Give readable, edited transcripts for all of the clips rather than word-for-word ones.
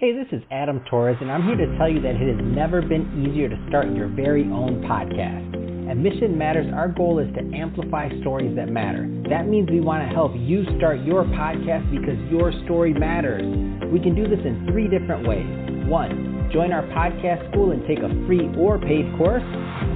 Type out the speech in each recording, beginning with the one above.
Hey, this is Adam Torres, and I'm here to tell you that it has never been easier to start your very own podcast. At Mission Matters, our goal is to amplify stories that matter. That means we want to help you start your podcast because your story matters. We can do this in 3 different ways. 1, join our podcast school and take a free or paid course.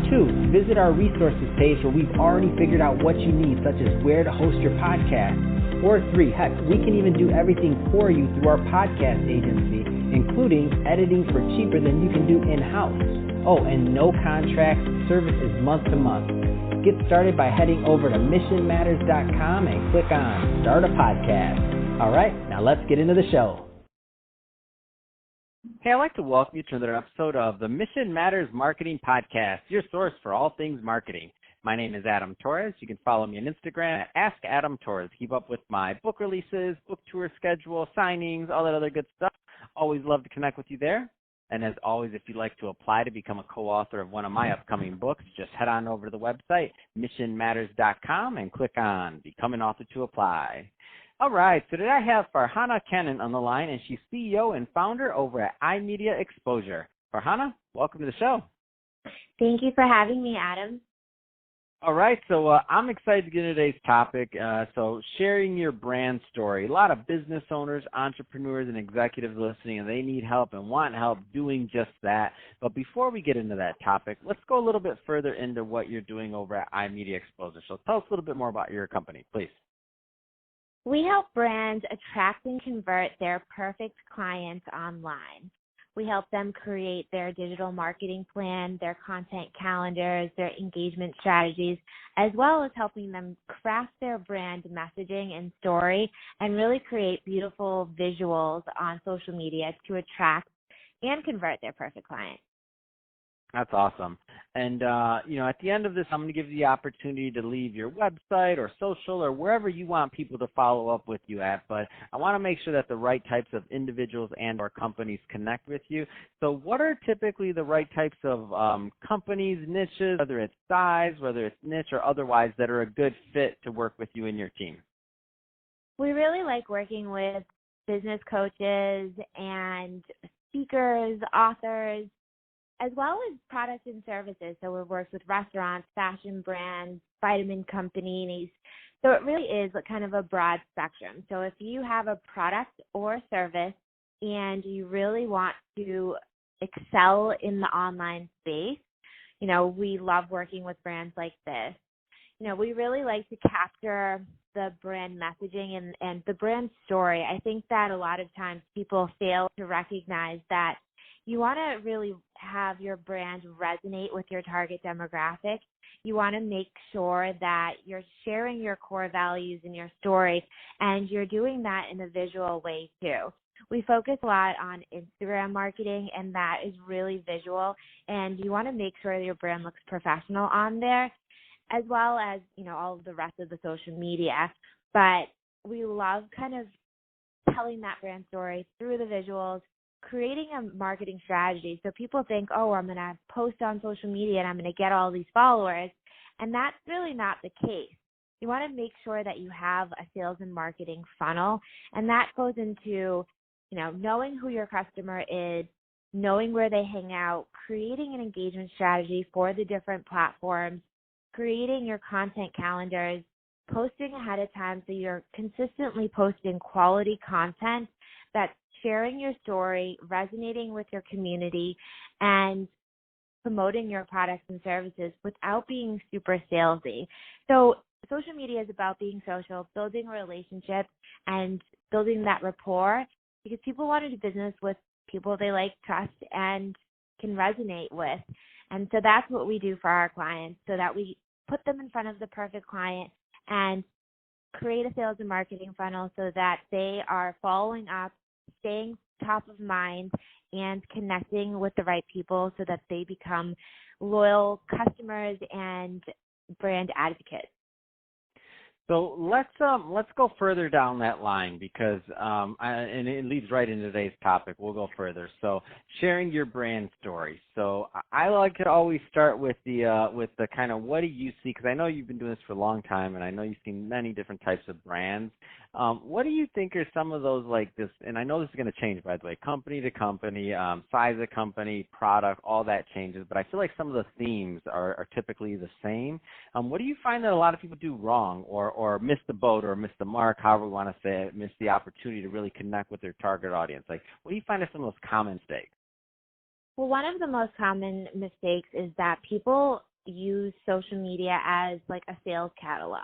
2, visit our resources page where we've already figured out what you need, such as where to host your podcast. Or 3, heck, we can even do everything for you through our podcast agency, including editing for cheaper than you can do in-house. Oh, and no contracts, service is month to month. Get started by heading over to missionmatters.com and click on Start a Podcast. All right, now let's get into the show. Hey, I'd like to welcome you to another episode of the Mission Matters Marketing Podcast, your source for all things marketing. My name is Adam Torres. You can follow me on Instagram at AskAdamTorres. Keep up with my book releases, book tour schedule, signings, all that other good stuff. Always love to connect with you there. And as always, if you'd like to apply to become a co-author of one of my upcoming books, just head on over to the website, missionmatters.com, and click on Become an Author to apply. All right, so today I have Farhana Cannon on the line, and she's CEO and founder over at iMedia Exposure. Farhana, welcome to the show. Thank you for having me, Adam. All right, so I'm excited to get into today's topic. So sharing your brand story. A lot of business owners, entrepreneurs, and executives listening, and they need help and want help doing just that. But before we get into that topic, let's go a little bit further into what you're doing over at iMedia Exposure. So tell us a little bit more about your company, please. We help brands attract and convert their perfect clients online. We help them create their digital marketing plan, their content calendars, their engagement strategies, as well as helping them craft their brand messaging and story and really create beautiful visuals on social media to attract and convert their perfect client. That's awesome. And, at the end of this, I'm going to give you the opportunity to leave your website or social or wherever you want people to follow up with you at. But I want to make sure that the right types of individuals and or companies connect with you. So what are typically the right types of companies, niches, whether it's size, whether it's niche or otherwise, that are a good fit to work with you and your team? We really like working with business coaches and speakers, authors, as well as products and services. So we work with restaurants, fashion brands, vitamin companies. So it really is kind of a broad spectrum. So if you have a product or service and you really want to excel in the online space, we love working with brands like this. We really like to capture the brand messaging and the brand story. I think that a lot of times people fail to recognize that you want to really have your brand resonate with your target demographic. You want to make sure that you're sharing your core values in your story, and you're doing that in a visual way too. We focus a lot on Instagram marketing, and that is really visual, and you want to make sure that your brand looks professional on there, as well as, all of the rest of the social media. But we love kind of telling that brand story through the visuals, creating a marketing strategy. So people think, I'm going to post on social media and I'm going to get all these followers. And that's really not the case. You want to make sure that you have a sales and marketing funnel. And that goes into, knowing who your customer is, knowing where they hang out, creating an engagement strategy for the different platforms, creating your content calendars, posting ahead of time so you're consistently posting quality content that's sharing your story, resonating with your community, and promoting your products and services without being super salesy. So social media is about being social, building relationships, and building that rapport, because people want to do business with people they like, trust, and can resonate with. And so that's what we do for our clients, so that we put them in front of the perfect client and create a sales and marketing funnel so that they are following up, staying top of mind, and connecting with the right people so that they become loyal customers and brand advocates. So let's go further down that line because and it leads right into today's topic. We'll go further. So sharing your brand story. So I like to always start with the kind of what do you see, because I know you've been doing this for a long time and I know you've seen many different types of brands. What do you think are some of those like this? And I know this is going to change, by the way, company to company, size of company, product, all that changes. But I feel like some of the themes are typically the same. What do you find that a lot of people do wrong or miss the boat or miss the mark, however we want to say it, miss the opportunity to really connect with their target audience? Like, what do you find are some of those common mistakes? Well, one of the most common mistakes is that people use social media as like a sales catalog.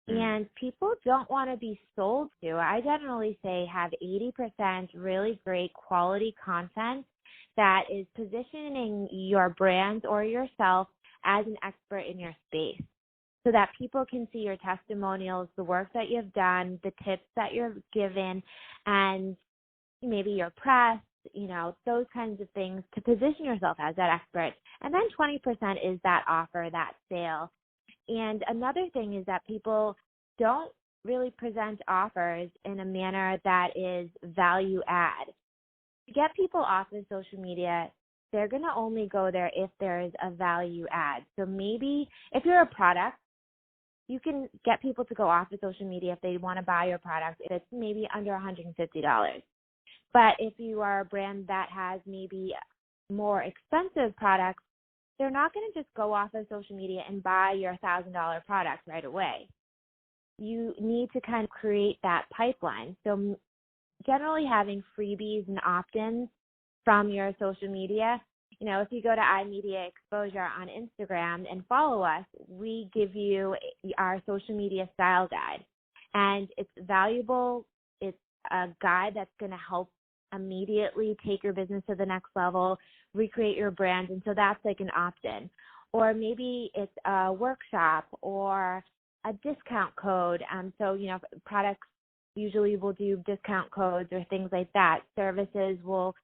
And people don't want to be sold to. I generally say have 80% really great quality content that is positioning your brand or yourself as an expert in your space so that people can see your testimonials, the work that you've done, the tips that you're given, and maybe your press, those kinds of things to position yourself as that expert. And then 20% is that offer, that sale. And another thing is that people don't really present offers in a manner that is value add. To get people off of social media, they're going to only go there if there is a value add. So maybe if you're a product, you can get people to go off of social media if they want to buy your product if it's maybe under $150. But if you are a brand that has maybe more expensive products, they're not going to just go off of social media and buy your $1,000 product right away. You need to kind of create that pipeline. So generally having freebies and opt-ins from your social media, if you go to iMedia Exposure on Instagram and follow us, we give you our social media style guide. And it's valuable. It's a guide that's going to help immediately take your business to the next level, recreate your brand. And so that's like an opt-in. Or maybe it's a workshop or a discount code. So, products usually will do discount codes or things like that. Services will,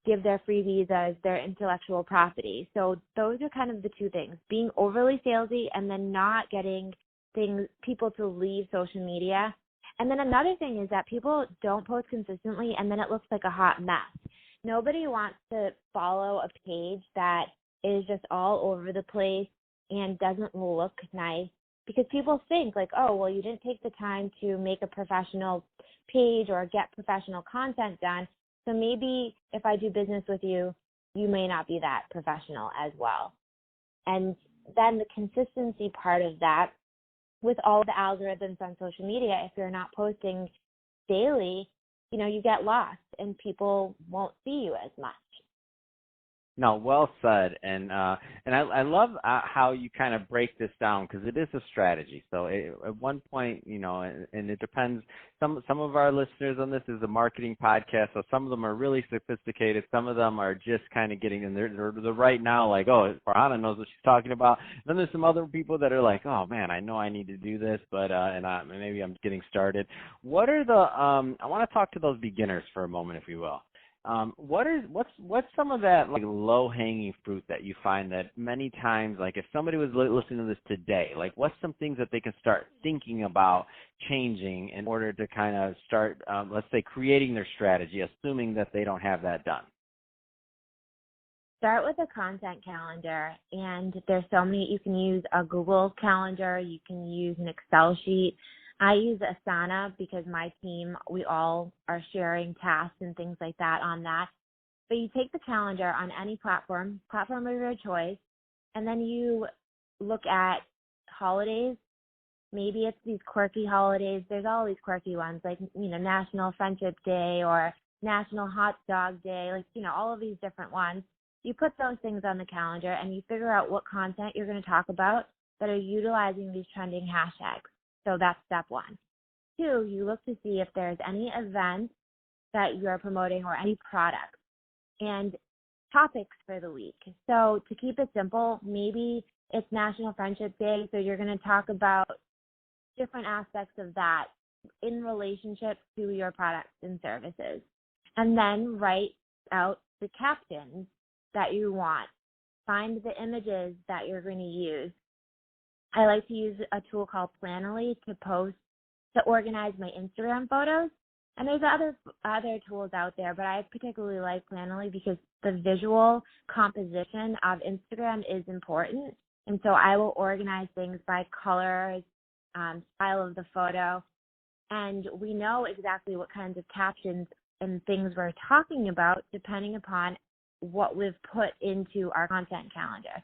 give their freebies as their intellectual property. So those are kind of the two things, being overly salesy and then not getting people to leave social media. And then another thing is that people don't post consistently and then it looks like a hot mess. Nobody wants to follow a page that is just all over the place and doesn't look nice because people think like, oh, well, you didn't take the time to make a professional page or get professional content done. So maybe if I do business with you, you may not be that professional as well. And then the consistency part of that, with all the algorithms on social media, if you're not posting daily, you get lost and people won't see you as much. No, well said, and I love how you kind of break this down because it is a strategy. So at one point, and it depends. Some of our listeners on this is a marketing podcast, so some of them are really sophisticated. Some of them are just kind of getting in there. They're right now like, oh, Farhana knows what she's talking about. And then there's some other people that are like, oh man, I know I need to do this, but maybe I'm getting started. What are the? I want to talk to those beginners for a moment, if you will. What's some of that like low-hanging fruit that you find that many times, like if somebody was listening to this today, like what's some things that they can start thinking about changing in order to kind of start, let's say, creating their strategy, assuming that they don't have that done? Start with a content calendar, and there's so many. You can use a Google Calendar, you can use an Excel sheet. I use Asana because my team, we all are sharing tasks and things like that on that. But you take the calendar on any platform of your choice, and then you look at holidays. Maybe it's these quirky holidays. There's all these quirky ones like, National Friendship Day or National Hot Dog Day, all of these different ones. You put those things on the calendar and you figure out what content you're going to talk about that are utilizing these trending hashtags. So that's step one. 2, you look to see if there's any events that you're promoting or any products and topics for the week. So to keep it simple, maybe it's National Friendship Day, so you're going to talk about different aspects of that in relationship to your products and services. And then write out the captions that you want. Find the images that you're going to use. I like to use a tool called Planoly to organize my Instagram photos. And there's other tools out there, but I particularly like Planoly because the visual composition of Instagram is important. And so I will organize things by colors, style of the photo. And we know exactly what kinds of captions and things we're talking about depending upon what we've put into our content calendar.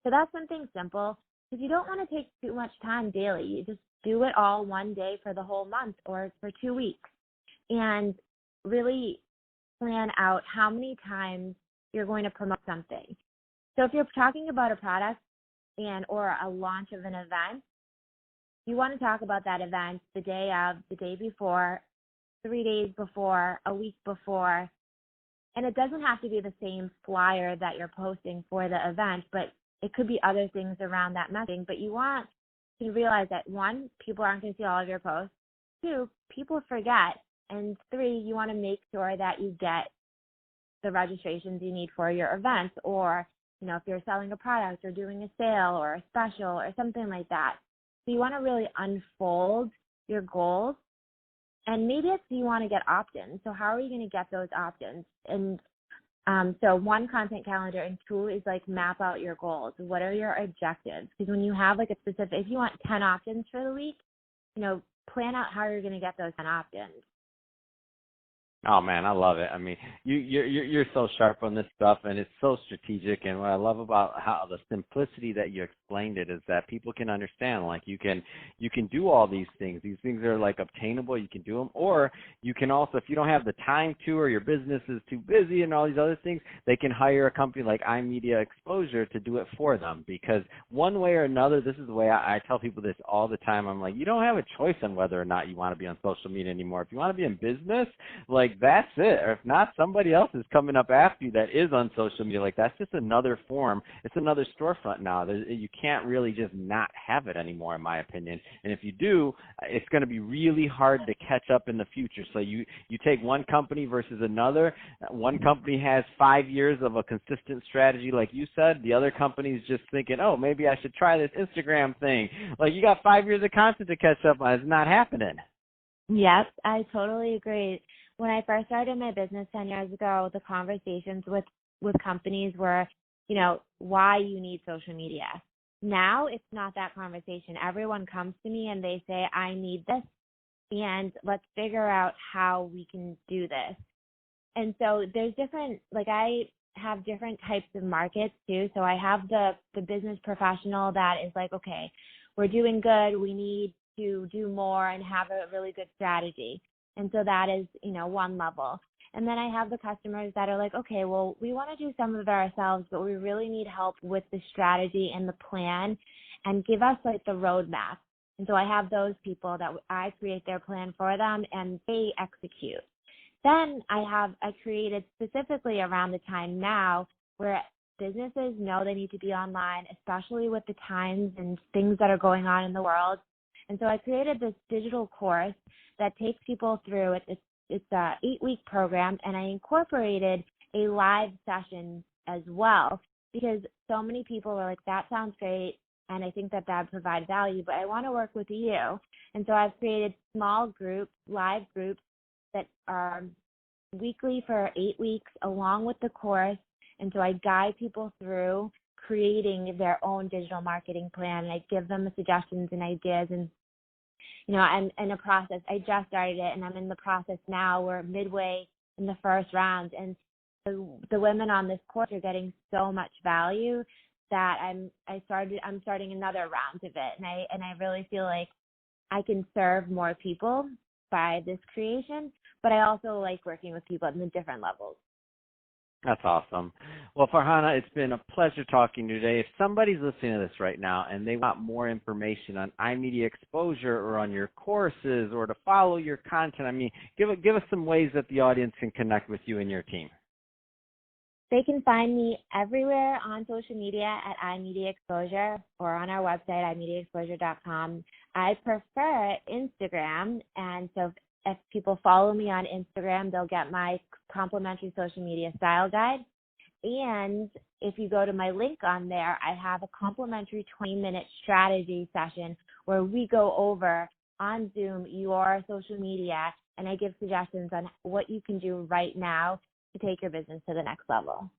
So that's something simple, because you don't want to take too much time daily. You just do it all one day for the whole month or for 2 weeks, and really plan out how many times you're going to promote something. So if you're talking about a product or a launch of an event, you want to talk about that event the day of, the day before, 3 days before, a week before. And it doesn't have to be the same flyer that you're posting for the event, but it could be other things around that messaging. But you want to realize that, one, people aren't going to see all of your posts. Two, people forget. And three, you want to make sure that you get the registrations you need for your events, or, if you're selling a product or doing a sale or a special or something like that. So you want to really unfold your goals, and maybe it's you want to get opt-ins. So how are you going to get those opt-ins? And so one content calendar and two is like map out your goals. What are your objectives? Because when you have like a specific, if you want 10 opt-ins for the week, plan out how you're going to get those 10 opt-ins. Oh man, I love it. I mean, you're so sharp on this stuff, and it's so strategic. And what I love about how the simplicity that you explained it is that people can understand. Like you can do all these things. These things are like obtainable. You can do them, or you can also, if you don't have the time to, or your business is too busy and all these other things, they can hire a company like iMedia Exposure to do it for them. Because one way or another, this is the way I tell people this all the time. I'm like, you don't have a choice on whether or not you want to be on social media anymore. If you want to be in business, like that's it. Or if not, somebody else is coming up after you that is on social media. Like that's just another form. It's another storefront now. You can't really just not have it anymore, in my opinion. And if you do, it's going to be really hard to catch up in the future. So you take one company versus another. One company has 5 years of a consistent strategy, like you said. The other company is just thinking, oh, maybe I should try this Instagram thing. Like you got 5 years of content to catch up on. It's not happening. Yes, I totally agree. When I first started my business 10 years ago, the conversations with companies were, why you need social media. Now it's not that conversation. Everyone comes to me and they say, I need this, and let's figure out how we can do this. And so there's different, I have different types of markets too. So I have the business professional that is like, okay, we're doing good. We need to do more and have a really good strategy. And so that is, one level. And then I have the customers that are like, okay, well, we want to do some of it ourselves, but we really need help with the strategy and the plan, and give us like the roadmap. And so I have those people that I create their plan for them and they execute. Then I created specifically around the time now where businesses know they need to be online, especially with the times and things that are going on in the world. And so I created this digital course that takes people through it. It's a 8-week program, and I incorporated a live session as well, because so many people were like, that sounds great, and I think that would provide value, but I want to work with you. And so I've created small groups, live groups that are weekly for 8 weeks along with the course. And so I guide people through creating their own digital marketing plan, and I give them the suggestions and ideas. And I'm in a process. I just started it, and I'm in the process now. We're midway in the first round, and the women on this course are getting so much value that I'm starting another round of it, and I really feel like I can serve more people by this creation. But I also like working with people at the different levels. That's awesome. Well, Farhana, it's been a pleasure talking to you today. If somebody's listening to this right now and they want more information on iMedia Exposure or on your courses or to follow your content, give us some ways that the audience can connect with you and your team. They can find me everywhere on social media at iMedia Exposure or on our website, imediaexposure.com. I prefer Instagram, and so if people follow me on Instagram, they'll get my complimentary social media style guide. And if you go to my link on there, I have a complimentary 20-minute strategy session where we go over on Zoom your social media, and I give suggestions on what you can do right now to take your business to the next level.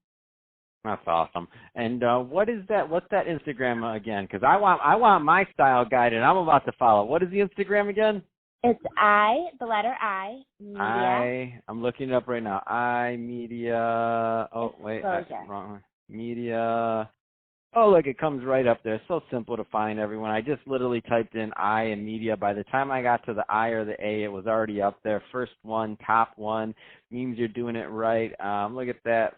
That's awesome. And what is that? What's that Instagram again? Because I want my style guide, and I'm about to follow. What is the Instagram again? It's the letter I, media. I'm looking it up right now. Media. Oh, wait, that's Exposure. wrong one. Media. Oh, look, it comes right up there. It's so simple to find, everyone. I just literally typed in I and media. By the time I got to the I or the A, it was already up there. First one, top one, means you're doing it right. Look at that.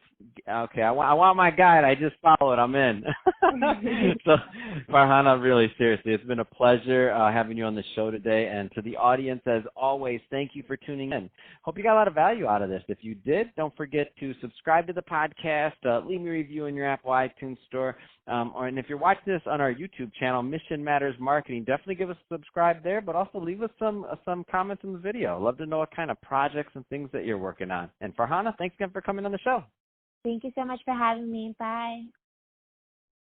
Okay, I want my guide. I just followed. I'm in. So, Farhana, really, seriously, it's been a pleasure having you on the show today. And to the audience, as always, thank you for tuning in. Hope you got a lot of value out of this. If you did, don't forget to subscribe to the podcast, leave me a review in your Apple iTunes store, and if you're watching this on our YouTube channel, Mission Matters Marketing, definitely give us a subscribe there, but also leave us some comments in the video. Love to know what kind of projects and things that you're working on. And Farhana, thanks again for coming on the show. Thank you so much for having me. Bye.